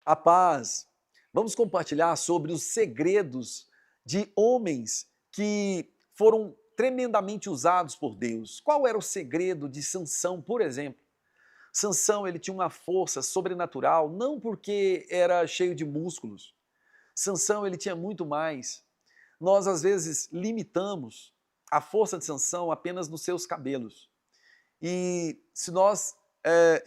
A paz. Vamos compartilhar sobre os segredos de homens que foram tremendamente usados por Deus. Qual era o segredo de Sansão, por exemplo? Sansão, ele tinha uma força sobrenatural, não porque era cheio de músculos. Sansão, ele tinha muito mais. Nós às vezes limitamos a força de Sansão apenas nos seus cabelos. E se nós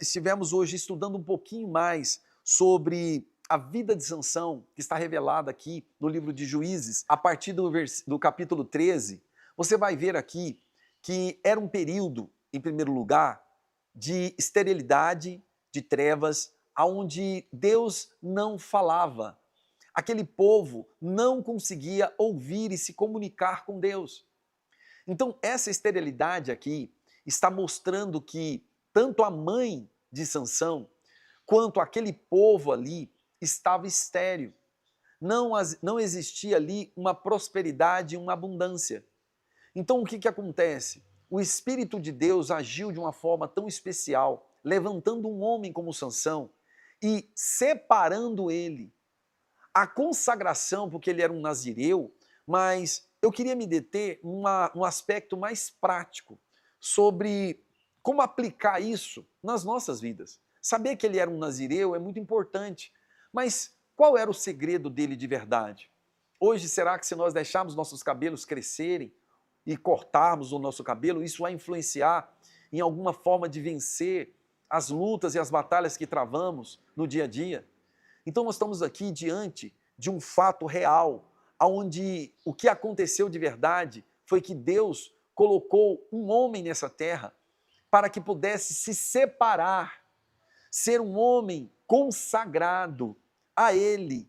estivermos hoje estudando um pouquinho mais sobre a vida de Sansão, que está revelada aqui no livro de Juízes, a partir do capítulo 13, você vai ver aqui que era um período, em primeiro lugar, de esterilidade, de trevas, onde Deus não falava. Aquele povo não conseguia ouvir e se comunicar com Deus. Então, essa esterilidade aqui está mostrando que tanto a mãe de Sansão quanto aquele povo ali estava estéril. Não existia ali uma prosperidade, uma abundância. Então, o que acontece? O Espírito de Deus agiu de uma forma tão especial, levantando um homem como Sansão e separando ele. A consagração, porque ele era um nazireu, mas eu queria me deter num aspecto mais prático sobre como aplicar isso nas nossas vidas. Saber que ele era um nazireu é muito importante, mas qual era o segredo dele de verdade? Hoje, será que se nós deixarmos nossos cabelos crescerem e cortarmos o nosso cabelo, isso vai influenciar em alguma forma de vencer as lutas e as batalhas que travamos no dia a dia? Então nós estamos aqui diante de um fato real, onde o que aconteceu de verdade foi que Deus colocou um homem nessa terra para que pudesse se separar, ser um homem consagrado a Ele.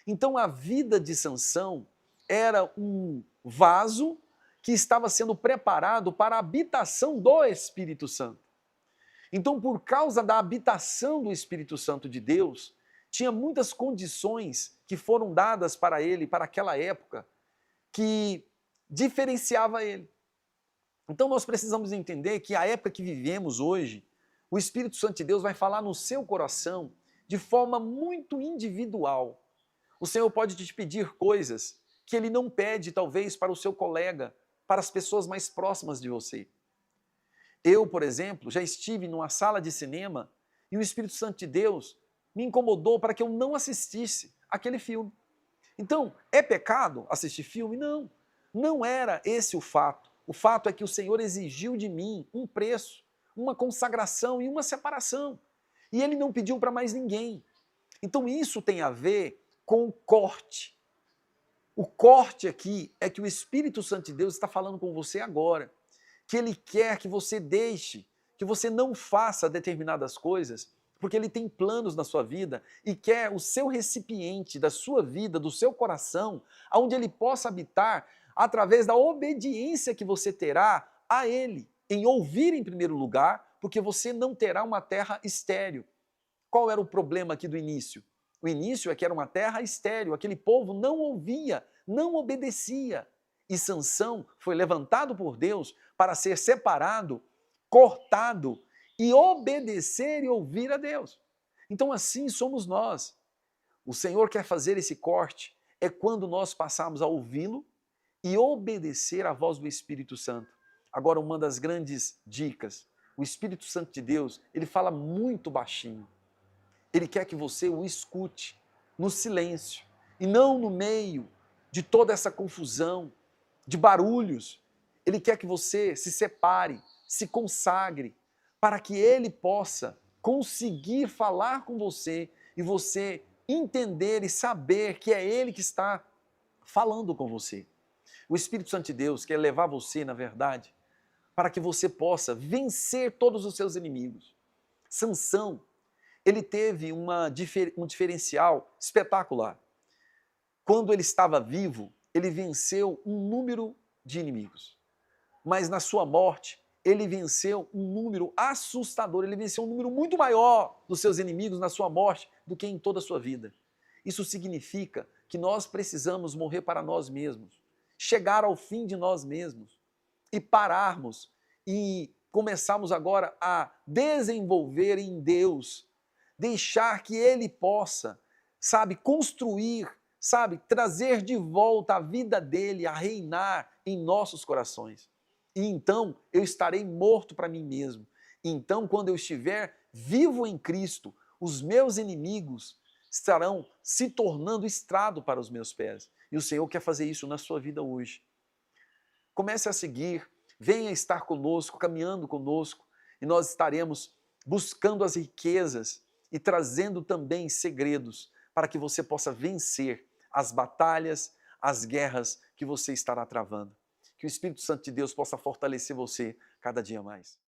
Então a vida de Sansão era um vaso que estava sendo preparado para a habitação do Espírito Santo. Então, por causa da habitação do Espírito Santo de Deus, tinha muitas condições que foram dadas para ele, para aquela época, que diferenciava ele. Então nós precisamos entender que a época que vivemos hoje, o Espírito Santo de Deus vai falar no seu coração de forma muito individual. O Senhor pode te pedir coisas que Ele não pede, talvez, para o seu colega, para as pessoas mais próximas de você. Eu, por exemplo, já estive numa sala de cinema e o Espírito Santo de Deus me incomodou para que eu não assistisse aquele filme. Então, é pecado assistir filme? Não. Não era esse o fato. O fato é que o Senhor exigiu de mim um preço, uma consagração e uma separação. E Ele não pediu para mais ninguém. Então isso tem a ver com o corte. O corte aqui é que o Espírito Santo de Deus está falando com você agora. Que Ele quer que você deixe, que você não faça determinadas coisas, porque Ele tem planos na sua vida e quer o seu recipiente da sua vida, do seu coração, onde Ele possa habitar através da obediência que você terá a Ele, em ouvir em primeiro lugar, porque você não terá uma terra estéril. Qual era o problema aqui do início? O início é que era uma terra estéril, aquele povo não ouvia, não obedecia. E Sansão foi levantado por Deus para ser separado, cortado e obedecer e ouvir a Deus. Então assim somos nós. O Senhor quer fazer esse corte, é quando nós passarmos a ouvi-lo e obedecer à voz do Espírito Santo. Agora, uma das grandes dicas, o Espírito Santo de Deus, ele fala muito baixinho. Ele quer que você o escute no silêncio e não no meio de toda essa confusão, de barulhos. Ele quer que você se separe, se consagre, para que ele possa conseguir falar com você e você entender e saber que é ele que está falando com você. O Espírito Santo de Deus quer levar você, na verdade, para que você possa vencer todos os seus inimigos. Sansão, ele teve um diferencial espetacular. Quando ele estava vivo, ele venceu um número de inimigos. Mas na sua morte, ele venceu um número assustador, ele venceu um número muito maior dos seus inimigos na sua morte do que em toda a sua vida. Isso significa que nós precisamos morrer para nós mesmos, chegar ao fim de nós mesmos e pararmos e começarmos agora a desenvolver em Deus, deixar que Ele possa sabe, construir, sabe, trazer de volta a vida dele a reinar em nossos corações. E então eu estarei morto para mim mesmo. Então, quando eu estiver vivo em Cristo, os meus inimigos estarão se tornando estrado para os meus pés. E o Senhor quer fazer isso na sua vida hoje. Comece a seguir, venha estar conosco, caminhando conosco, e nós estaremos buscando as riquezas e trazendo também segredos para que você possa vencer as batalhas, as guerras que você estará travando. Que o Espírito Santo de Deus possa fortalecer você cada dia mais.